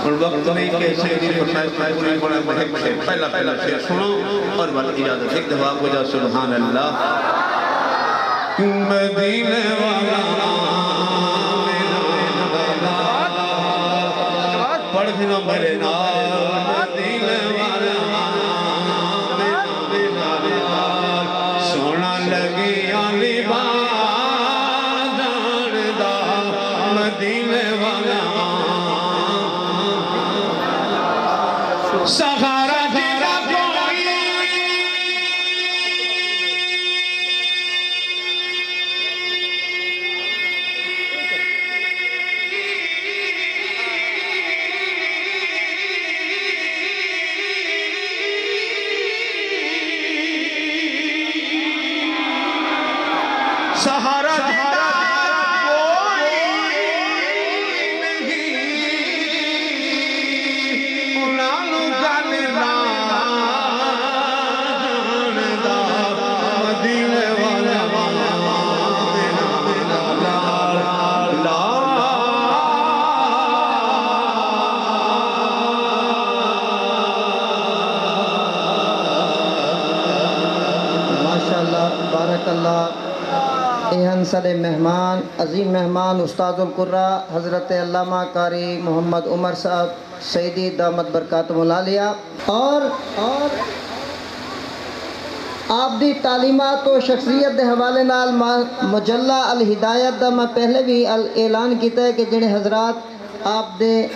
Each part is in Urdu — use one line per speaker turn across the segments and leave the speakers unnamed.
اور وقت نہیں کہ شیخ کی فرمائش میں پوری پڑھا محب سے پہلا شیخ سنو اور بعد اجازت ایک دفعہ کو جا سبحان اللہ مدینے والا پڑھ بھنا میرے نال مدینے والا سونا لگی علی بازار دا مدینے والا سہارا تیرا کوئی سہارا تیرا کوئی نہیں انہوں گل جاندہ مدینے والا
ماشاءاللہ بارک اللہ اہن صدر مہمان عظیم مہمان استاد القرآ حضرت علامہ قاری محمد عمر صاحب سیدی دامت برکاتہم العالیہ اور آپ دی تعلیمات و شخصیت دے حوالے نال مجلہ الہدایت دا میں پہلے بھی اعلان کیتا ہے کہ جڑے حضرات آپ دے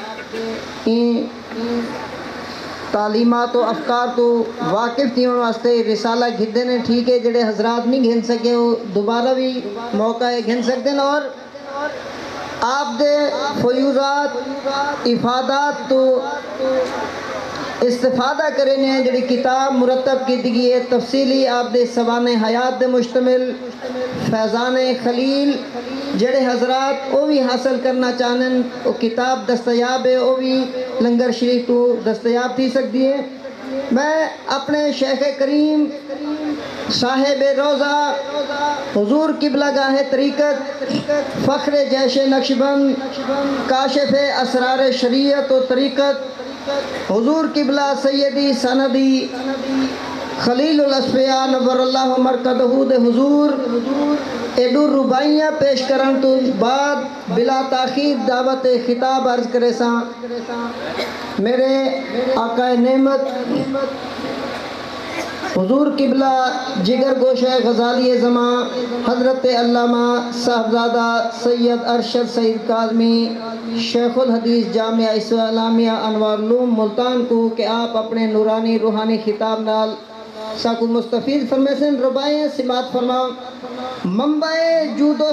تعلیمات و افکار تو واقف تھی انہوں واسطے رسالہ گھدے نے ٹھیک ہے جڑے حضرات نہیں گھن سکے وہ دوبارہ بھی موقع ہے گھن سکتے ہیں اور آپ دے فیوزات افادات تو استفادہ کرنے ہیں جڑی کتاب مرتب کی دیگی ہے تفصیلی آپ دے سوان حیات دے مشتمل فیضان خلیل جڑے حضرات وہ بھی حاصل کرنا چاہنن وہ کتاب دستیاب ہے وہ بھی لنگر شریف تو دستیاب تھی سکتی ہے میں اپنے شیخ کریم صاحب روضہ حضور قبلہ گاہ طریقت فخر جیش نقشبند کاشف اسرار شریعت و طریقت حضور قبلہ سیدی سندی خلیل الاسفیاء نور اللہ مرکدہ دے حضور ایڈور ربائیاں پیش کرن تو بعد بلا تاخیر دعوت خطاب عرض کرے ساں میرے آقا نعمت حضور قبلہ جگر گوشہ غزالی زمان حضرت علامہ صاحبزادہ سید ارشد سید کاظمی شیخ الحدیث جامعہ اسلامیہ انوار العلوم ملتان کو کہ آپ اپنے نورانی روحانی خطاب نال ساکو مستفید فرمیسن ربائیں سماعت فرماؤ منبع جود و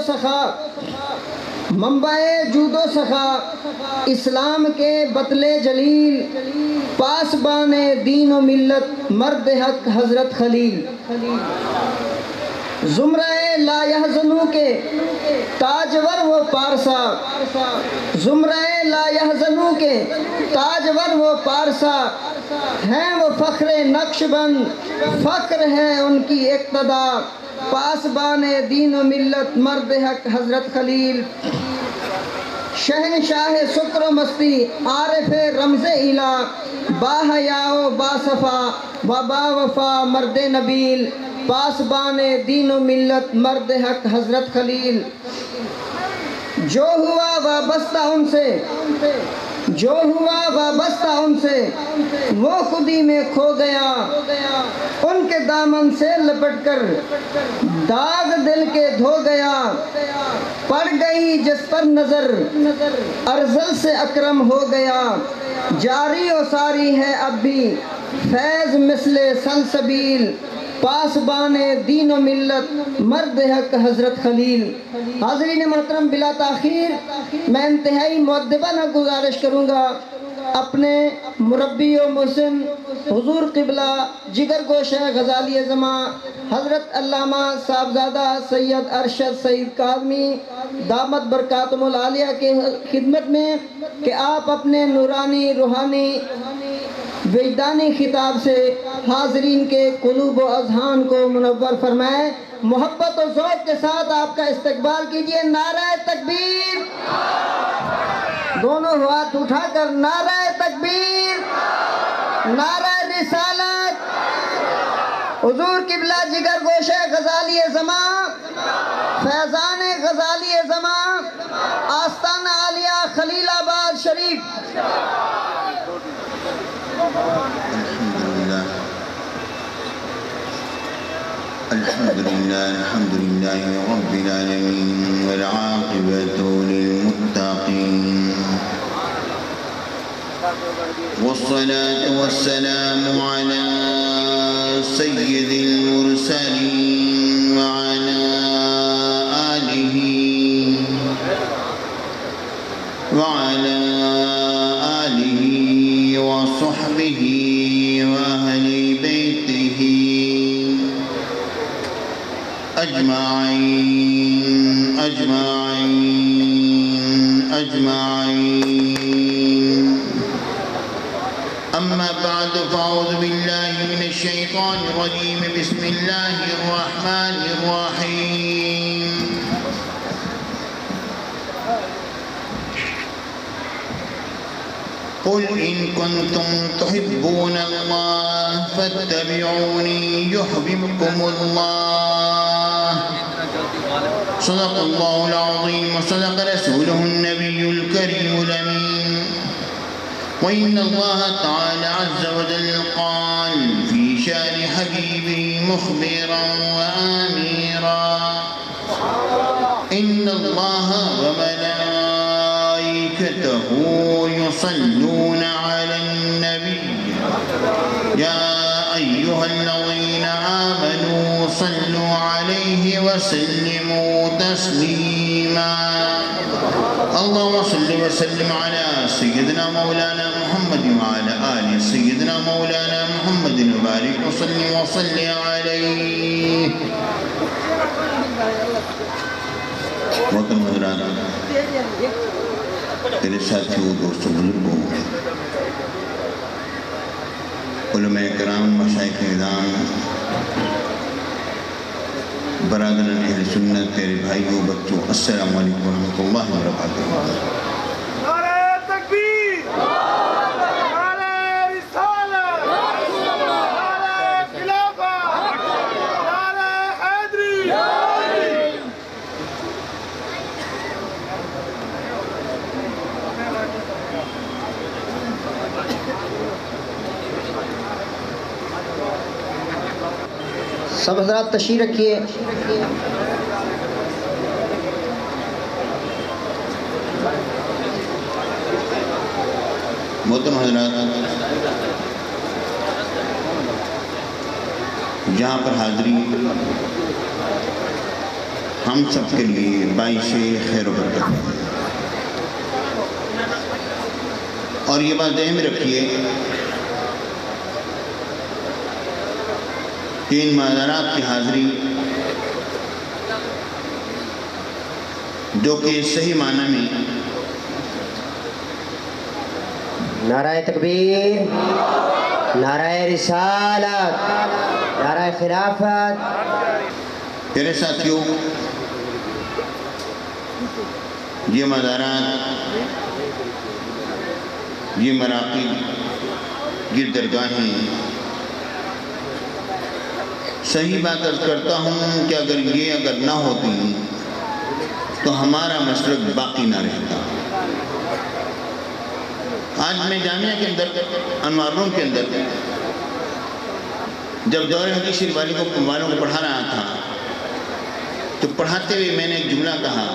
سخا اسلام کے بطل جلیل پاسبان دین و ملت مرد حق حضرت خلیل زمرہ لا یحزنوں کے تاجور و پارسا زمرہ لا یحزنوں کے تاجور و پارسا ہیں وہ فخر نقشبند فخر ہے ان کی اقتدا پاسبان دین و ملت مرد حق حضرت خلیل شہنشاہ سکر و مستی عارف رمز الہ باحیا و باصفا و باوفا مرد نبیل پاسبان دین و ملت مرد حق حضرت خلیل جو ہوا وابستہ ان سے وہ خودی میں کھو گیا ان کے دامن سے لپٹ کر داغ دل کے دھو گیا پڑ گئی جس پر نظر ارزل سے اکرم ہو گیا جاری و ساری ہے اب بھی فیض مثل سلسبیل پاسبان دین و ملت مرد حق حضرت خلیل حاضرین محترم بلا تاخیر میں انتہائی مؤدبانہ گزارش کروں گا اپنے مربی و محسن حضور قبلہ جگر گوشہ غزالی زمان حضرت علامہ صاحبزادہ سید ارشد سید کاظمی دامت برکاتہم العالیہ کے خدمت میں کہ آپ اپنے نورانی روحانی وجدانی خطاب سے حاضرین کے قلوب و اذہان کو منور فرمائیں محبت و ذوق کے ساتھ آپ کا استقبال کیجئے نعرہ تکبیر دونوں ہاتھ اٹھا کر نعرہ تکبیر، نعرہ رسالت، حضور قبلہ جگر گوشہ غزالی زمان، فیضان غزالی زمان، آستانہ عالیہ خلیل آباد شریف۔
الحمد لله رب العالمين والعاقبة للمتقين والصلاة والسلام على سيد المرسلين وعلى آله وصحبه وأهل بيته أجمعين أجمعين أجمعين. أما بعد فأعوذ بالله من الشيطان الرجيم. بسم الله الرحمن الرحيم. قل إن كنتم تحبون الله فاتبعوني يحببكم الله. صدق الله العظيم وصدق رسوله النبي الكريم الأمين. وإن الله تعالى عز وجل قال في شأن حبيبه مخبرا وآميرا: إن الله وملائكته يصلون على النبي يا أيها الذين آمنوا صلوا عليه وسلموا تسليما. اللهم صل وسلم على سيدنا مولانا محمد وعلى آل سيدنا مولانا محمد وبارك وسلم وصل عليه. محترم حضرات، میرے ساتھیوں، دوستوں، بزرگوں، علماء کرام، مشائخ اعظام، برادران اہل سنت، میرے بھائیوں، بچوں، السلام علیکم ورحمۃ اللہ وبرکاتہ.
نعرہ تکبیر، نعرہ رسالت، نعرہ خلافت، نعرہ حیدری.
سب حضرات تشریف رکھیے.
محترم حضرات، یہاں پر حاضری ہم سب کے لیے باعث خیر و برکت ہے. اور یہ بات ذہن میں رکھیے کہ ان معذرات کی حاضری جو کہ صحیح معنی میں
نعرہ تکبیر، نعرہ رسالت، نعرہ خلافت.
میرے ساتھیوں، یہ مزارات، یہ مراقب، یہ درگاہیں، صحیح بات عرض کرتا ہوں کہ اگر نہ ہوتی تو ہمارا مسلک باقی نہ رہتا. آج میں جامعہ کے اندر، انوار روم کے اندر، جب دور حدیث شریف والوں کو پڑھا رہا تھا تو پڑھاتے ہوئے میں نے ایک جملہ کہا،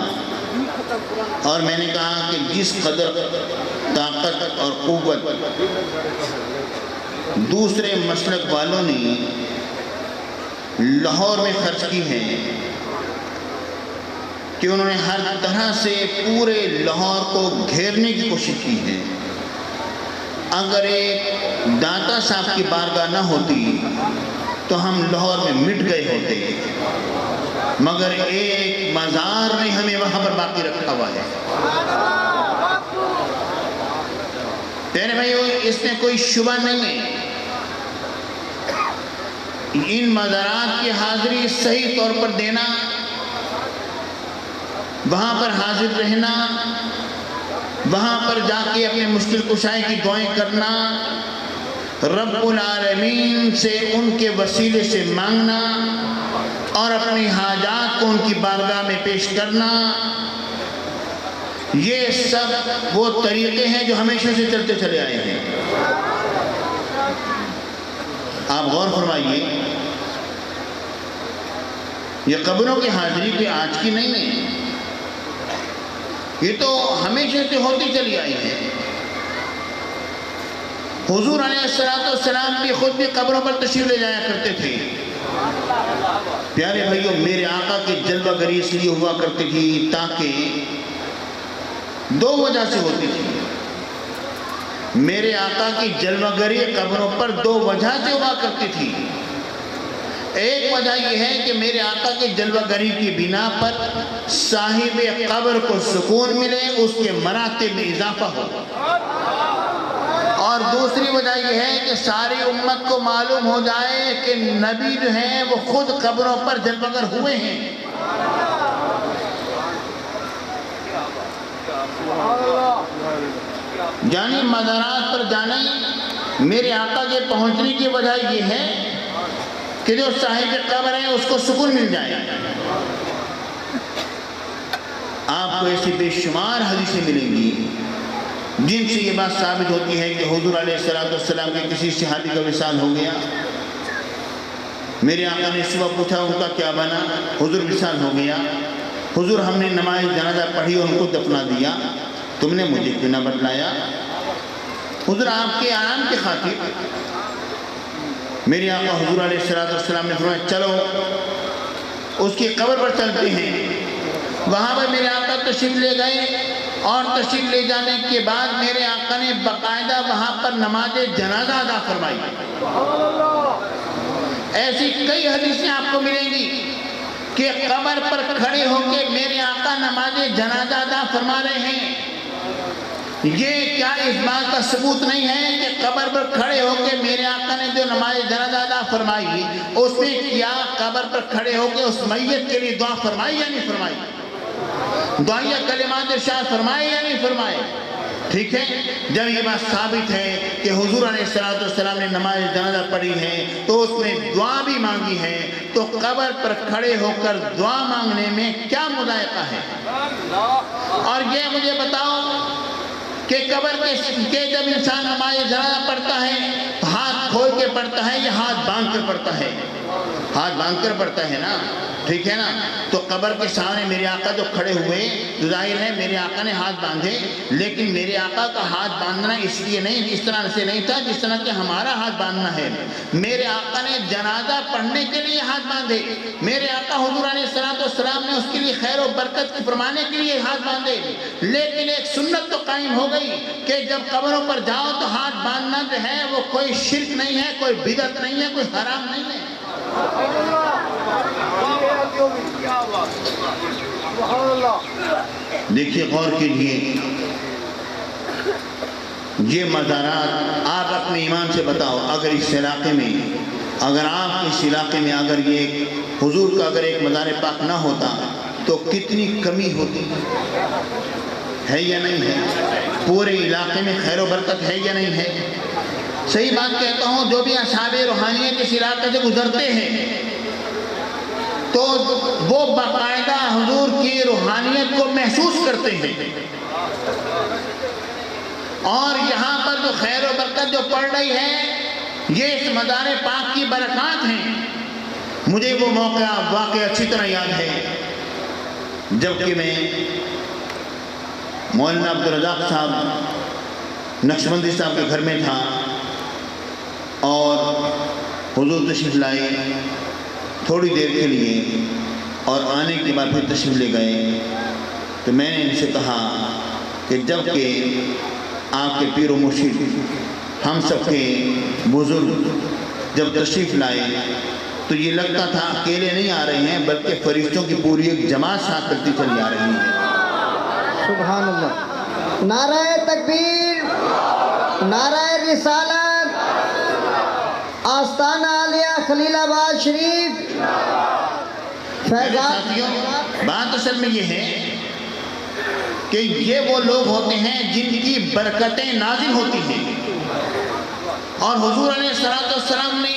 اور میں نے کہا کہ جس قدر طاقت اور قوت دوسرے مسلک والوں نے لاہور میں خرچ کی ہے کہ انہوں نے ہر طرح سے پورے لاہور کو گھیرنے کی کوشش کی ہے. اگر ایک داتا صاحب کی بارگاہ نہ ہوتی تو ہم لاہور میں مٹ گئے ہوتے، مگر ایک مزار نے ہمیں وہاں پر باقی رکھا ہوا ہے. پیارے بھائیو، اس میں کوئی شبہ نہیں ہے. ان مزارات کی حاضری صحیح طور پر دینا، وہاں پر حاضر رہنا، وہاں پر جا کے اپنے مشکل کشائی کی دعائیں کرنا، رب العالمین سے ان کے وسیلے سے مانگنا اور اپنی حاجات کو ان کی بارگاہ میں پیش کرنا، یہ سب وہ طریقے ہیں جو ہمیشہ سے چلتے چلے آئے ہیں۔ آپ غور فرمائیے، یہ قبروں کی حاضری کوئی آج کی نہیں ہے، یہ تو ہمیشہ سے ہوتی چلی آئی ہے۔ حضور علیہ السلام بھی خود بھی قبروں پر تشریف لے جایا کرتے تھے۔ پیارے بھائیوں، میرے آقا کی جلوہ گری اس لیے ہوا کرتی تھی تاکہ دو وجہ سے ہوتی تھی۔ میرے آقا کی جلوہ گری قبروں پر دو وجہ سے ہوا کرتی تھی۔ ایک وجہ یہ ہے کہ میرے آقا کی جلوہ گری کی بنا پر صاحب قبر کو سکون ملے، اس کے مراتب میں اضافہ ہو، اور دوسری وجہ یہ ہے کہ ساری امت کو معلوم ہو جائے کہ نبی جو ہیں وہ خود قبروں پر جلوہ گر ہوئے ہیں۔ یعنی مزارات پر جانے میرے آقا کے پہنچنے کی وجہ یہ ہے کہ جو صاحب قبر ہے اس کو سکون مل جائے۔ آپ کو ایسی بے شمار حدیثیں ملیں گی جن سے یہ بات ثابت ہوتی ہے کہ حضور علیہ السلام کے کسی صحابی کا وصال ہو گیا۔ میرے آقا نے صبح پوچھا ان کا کیا بنا؟ حضور وصال ہو گیا۔ حضور ہم نے نماز جنازہ پڑھی اور ان کو دفنا دیا، تم نے مجھے کیوں نہ بتلایا؟ حضور آپ کے آرام کی خاطر میرے آقا حضور علیہ السلام نے فرمایا چلو اس کی قبر پر چلتے ہیں۔ وہاں پر میرے آقا تشریف لے گئے، اور تشریف لے جانے کے بعد میرے آقا نے باقاعدہ وہاں پر نماز جنازہ ادا فرمائی۔ ایسی کئی حدیثیں آپ کو ملیں گی کہ قبر پر کھڑے ہو کے میرے آقا نماز جنازہ ادا فرما رہے ہیں۔ یہ کیا اس بات کا ثبوت نہیں ہے کہ قبر پر کھڑے ہو کے میرے آقا نے جو نماز جنازہ ادا فرمائی اس میں کیا قبر پر کھڑے ہو کے اس میت کے لیے دعا فرمائی یا نہیں فرمائی؟ دعائیہ کلمات ارشاد فرمائے یا نہیں فرمائے؟ ٹھیک ہے، جب یہ بات ثابت ہے کہ حضور علیہ السلام نے نماز جنازہ پڑھی ہے تو اس میں دعا بھی مانگی ہے، تو قبر پر کھڑے ہو کر دعا مانگنے میں کیا مذائقہ ہے؟ اور یہ مجھے بتاؤ کہ قبر کے جب انسان نماز جنازہ پڑھتا ہے تو ہاتھ کھول کے پڑھتا ہے یا ہاتھ باندھ کر پڑھتا ہے؟ ہاتھ باندھ کر پڑھتا ہے نا، ٹھیک ہے نا؟ تو قبر کے سامنے میرے آقا جو کھڑے ہوئے تو ظاہر ہے میرے آقا نے ہاتھ باندھے، لیکن میرے آقا کا ہاتھ باندھنا اس لیے نہیں، اس طرح سے نہیں تھا جس طرح کہ ہمارا ہاتھ باندھنا ہے۔ میرے آقا نے جنازہ پڑھنے کے لیے ہاتھ باندھے، میرے آقا حضور علیہ السلام نے اس کے لیے خیر و برکت فرمانے کے لیے ہاتھ باندھے، لیکن ایک سنت تو قائم ہو گئی کہ جب قبروں پر جاؤ تو ہاتھ باندھنا جو ہے وہ کوئی شرک نہیں ہے، کوئی بدعت نہیں ہے، کوئی حرام نہیں ہے۔ دیکھیے غور کیجیے، یہ مزارات آپ اپنے ایمان سے بتاؤ، اگر اس علاقے میں، اگر آپ اس علاقے میں اگر یہ حضور کا اگر ایک مزار پاک نہ ہوتا تو کتنی کمی ہوتی ہے یا نہیں ہے؟ پورے علاقے میں خیر و برکت ہے یا نہیں ہے؟ صحیح بات کہتا ہوں، جو بھی اصحاب روحانیت اس علاقے سے گزرتے ہیں تو وہ باقاعدہ حضور کی روحانیت کو محسوس کرتے ہیں، اور یہاں پر جو خیر و برکت جو پڑ رہی ہے یہ اس مزار پاک کی برکات ہیں۔ مجھے وہ موقع واقعہ اچھی طرح یاد ہے جبکہ میں مولانا عبدالرزاق صاحب نقشبندی صاحب کے گھر میں تھا، اور حضور تشریف لائے تھوڑی دیر کے لیے، اور آنے کے بعد پھر تشریف لے گئے، تو میں نے ان سے کہا کہ جب کہ آپ کے پیر و مرشد ہم سب کے بزرگ جب تشریف لائے تو یہ لگتا تھا اکیلے نہیں آ رہے ہیں بلکہ فرشتوں کی پوری ایک جماعت ساتھ کرتی چلی آ رہی ہے۔
سبحان اللہ، نعرہ تکبیر، نعرہ رسالت، آستانہ عالیہ خلیل آباد شریف،
میرے ساتھیوں، بات اصل میں یہ ہے کہ یہ وہ لوگ ہوتے ہیں جن کی برکتیں نازل ہوتی ہیں. اور حضور علیہ السلام نے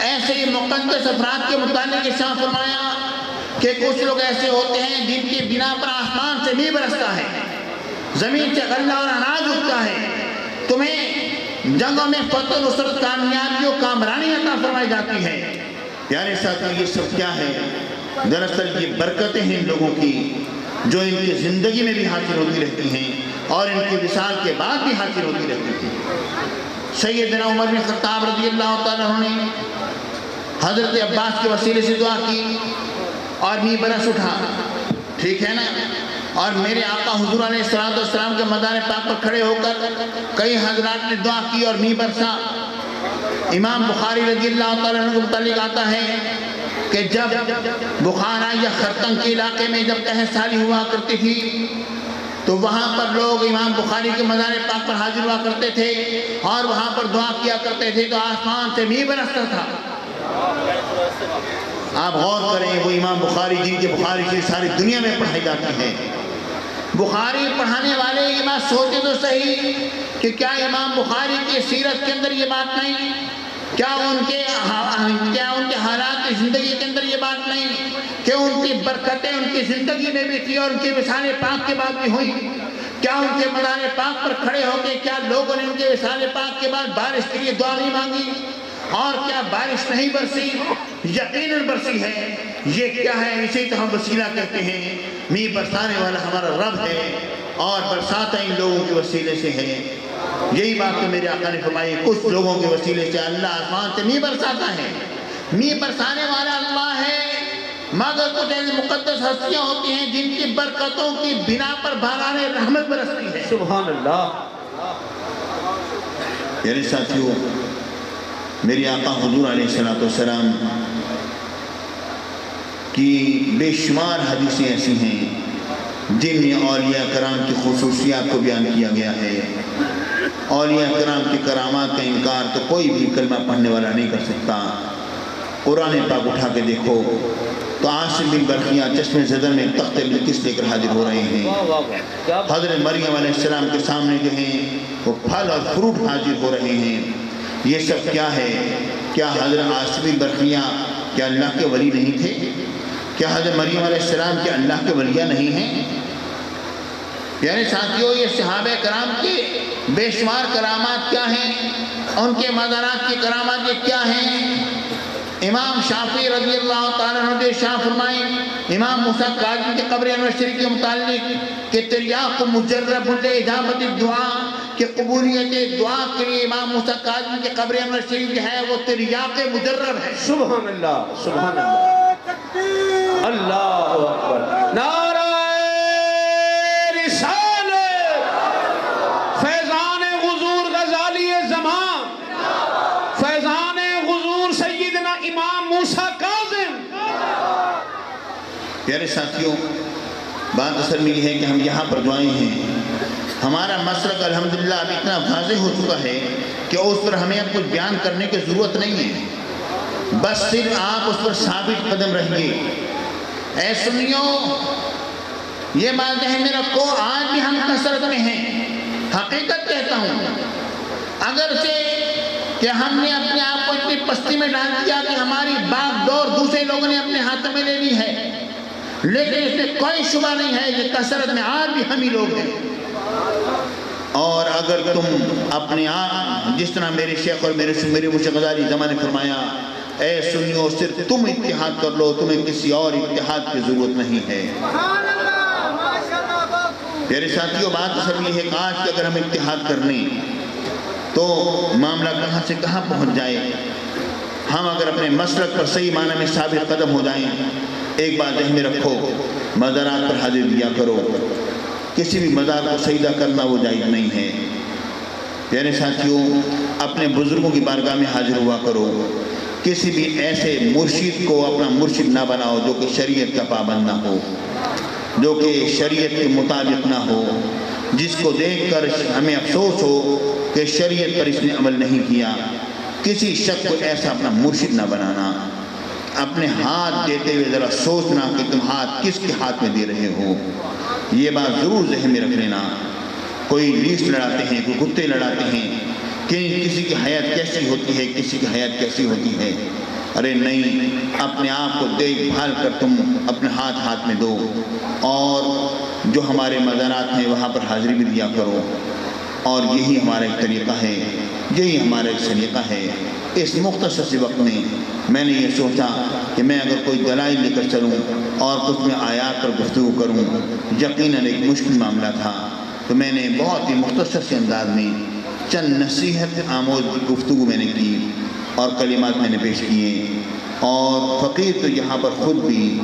ایسے ہی مقدس افراد کے متعلق ارشاد فرمایا کہ کچھ لوگ ایسے ہوتے ہیں جن کی بنا پر آسمان سے بھی برستا ہے, زمین سے غلہ اور اناج اگتا ہے, تمہیں جنگوں میں فتح نصرت کامیابی و کامرانی عطا فرمائی جاتی ہے. یعنی ساتھ یہ سب کیا ہے؟ دراصل یہ برکتیں ہیں ان لوگوں کی جو ان کی زندگی میں بھی حاصل ہوتی رہتی ہیں اور ان کی وصال کے بعد بھی حاصل ہوتی رہتی ہیں. سیدنا عمر بن خطاب رضی اللہ تعالیٰ عنہ نے حضرت عباس کے وسیلے سے دعا کی اور می برس اٹھا, ٹھیک ہے نا, اور میرے آقا حضور علیہ السلام کے مدار پاک پر کھڑے ہو کر کئی حضرات نے دعا کی اور می برسا. امام بخاری رضی اللہ تعالیٰ عنہ کو متعلق آتا ہے کہ جب بخارا یا خرطن کے علاقے میں جب قحط سالی ہوا کرتی تھی تو وہاں پر لوگ امام بخاری کے مزار پاک پر حاضر ہوا کرتے تھے اور وہاں پر دعا کیا کرتے تھے تو آسمان سے می برستا تھا. آپ غور کریں, وہ امام بخاری جن کے بخاری شریف ساری دنیا میں پڑھائی جاتی ہے, بخاری پڑھانے والے یہ بات سوچے تو صحیح کہ کیا امام بخاری کی سیرت کے اندر یہ بات نہیں, کیا ان کے حالات زندگی کے اندر یہ بات نہیں کہ ان کی برکتیں ان کی زندگی میں بھی تھی اور ان کے وصال پاک کے بعد بھی ہوئی. کیا ان کے مزار پاک پر کھڑے ہو کے کیا لوگوں نے ان کے وصال پاک کے بعد بارش کے لیے دعا نہیں مانگی؟ اور کیا بارش نہیں برسی؟ یقیناً برسی ہے. یہ کیا ہے؟ اسی تو ہم وسیلہ کہتے ہیں. می برسانے والا ہمارا رب ہے اور برساتا ان لوگوں کے وسیلے سے ہے. یہی بات تو میرے آقا نے فرمائی, کچھ لوگوں کے وسیلے سے اللہ آسمان سے می برساتا ہے. می برسانے والا اللہ ہے, مگر کچھ ایسی مقدس ہستیاں ہوتی ہیں جن کی برکتوں کی بنا پر باران رحمت برستی ہے.
سبحان اللہ.
یعنی ساتھیوں, میری آقا حضور علیہ السلام کی بے شمار حدیثیں ایسی ہیں جن میں اولیاء کرام کی خصوصیات کو بیان کیا گیا ہے. اولیاء کرام کی کرامات کا انکار تو کوئی بھی کلمہ پڑھنے والا نہیں کر سکتا. قرآن پاک اٹھا کے دیکھو تو عاصم بن برقیہ چشمے زدر میں تخت بلقیس لے کر حاضر ہو رہے ہیں. حضرت مریم علیہ السلام کے سامنے جو ہیں وہ پھل اور فروٹ حاضر ہو رہے ہیں. یہ سب کیا ہے؟ کیا حضرت عاصم بن برقیہ کیا اللہ کے ولی نہیں تھے؟ کیا حضرت مریم علیہ السلام کیا اللہ کے ولیہ نہیں ہیں؟ یعنی ساتھیوں, یہ صحابہ کرام کے بے شمار کرامات کیا ہیں, ان کے مزارات کی کرامات یہ کیا ہیں. امام شافعی رضی اللہ تعالیٰ عنہ نے شاہ فرمائیں امام موسیٰ کاظم کے قبر انور شریف کے متعلق کہ تریاق مجرب اجابت الدعا, کہ قبولیت دعا کے لیے امام موسیٰ کاظم کے قبر انور شریف جو ہے وہ تریاق مجرب ہے.
سبحان اللہ, سبحان اللہ, اللہ اکبر. نعرہ رسالت, فیضان حضور غزالی زمان, فیضان حضور سیدنا امام موسیٰ کاظم.
پیارے ساتھیوں, بات اصل میں یہ ہے کہ ہم یہاں پر جو آئے ہیں, ہمارا مسلک الحمدللہ اب اتنا واضح ہو چکا ہے کہ اس پر ہمیں اب کچھ بیان کرنے کی ضرورت نہیں ہے, بس صرف آپ اس پر ثابت قدم رہیے. اے سنیوں, یہ بات ذہن میں رکھو, آج بھی ہم کثرت میں ہیں. حقیقت کہتا ہوں, اگر سے کہ ہم نے اپنے آپ کو اتنی پستی میں ڈال دیا کہ ہماری باغ دور دوسرے لوگوں نے اپنے ہاتھوں میں لے لی ہے, لیکن اس میں کوئی شبہ نہیں ہے یہ کثرت میں آج بھی ہم ہی لوگ ہیں. اور اگر تم اپنے آپ جس طرح میرے شیخ اور میرے مرشد غزالی زمان نے فرمایا, اے سنیو صرف تم اتحاد کر لو, تمہیں کسی اور اتحاد کی ضرورت نہیں ہے. میرے ساتھیوں, بات اصل یہ ہے کہ آج کہ اگر ہم اتحاد کر لیں تو معاملہ کہاں سے کہاں پہنچ جائے. ہم اگر اپنے مسلک پر صحیح معنی میں ثابت قدم ہو جائیں, ایک بات ذہن میں رکھو, مزارات پر حاضر دیا کرو. کسی بھی مزار کو سجدہ کرنا وہ جائز نہیں ہے. پیارے ساتھیوں, اپنے بزرگوں کی بارگاہ میں حاضر ہوا کرو. کسی بھی ایسے مرشد کو اپنا مرشد نہ بناؤ جو کہ شریعت کا پابند نہ ہو, جو کہ شریعت کے مطابق نہ ہو, جس کو دیکھ کر ہمیں افسوس ہو کہ شریعت پر اس نے عمل نہیں کیا. کسی شخص کو ایسا اپنا مرشد نہ بنانا. اپنے ہاتھ دیتے ہوئے ذرا سوچنا کہ تم ہاتھ کس کے ہاتھ میں دے رہے ہو. یہ بات ضرور ذہن میں رکھ لینا. کوئی لیس لڑاتے ہیں, کوئی کتے لڑاتے ہیں کہ کسی کی حیات کیسی ہوتی ہے, کسی کی حیات کیسی ہوتی ہے. ارے نہیں, اپنے آپ کو دیکھ بھال کر تم اپنے ہاتھ میں دو, اور جو ہمارے مزارات ہیں وہاں پر حاضری بھی دیا کرو. اور یہی ہمارا ایک طریقہ ہے, یہی ہمارا ایک سلیقہ ہے. اس مختصر سے وقت میں نے یہ سوچا کہ میں اگر کوئی دلائل لے کر چلوں اور کچھ میں آیات پر گفتگو کروں, یقیناً ایک مشکل معاملہ تھا. تو میں نے بہت ہی مختصر سے انداز میں چند نصیحت آموز گفتگو میں نے کی اور کلمات میں نے پیش کیے. اور فقیر تو یہاں پر خود بھی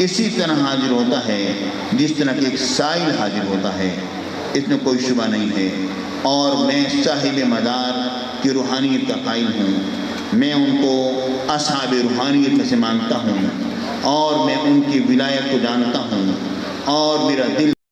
اسی طرح حاضر ہوتا ہے جس طرح کہ ایک سائل حاضر ہوتا ہے, اس میں کوئی شبہ نہیں ہے. اور میں صاحب مدار کی روحانیت کا قائل ہوں. میں ان کو اصحاب روحانیت میں سے مانتا ہوں, اور میں ان کی ولایت کو جانتا ہوں, اور میرا دل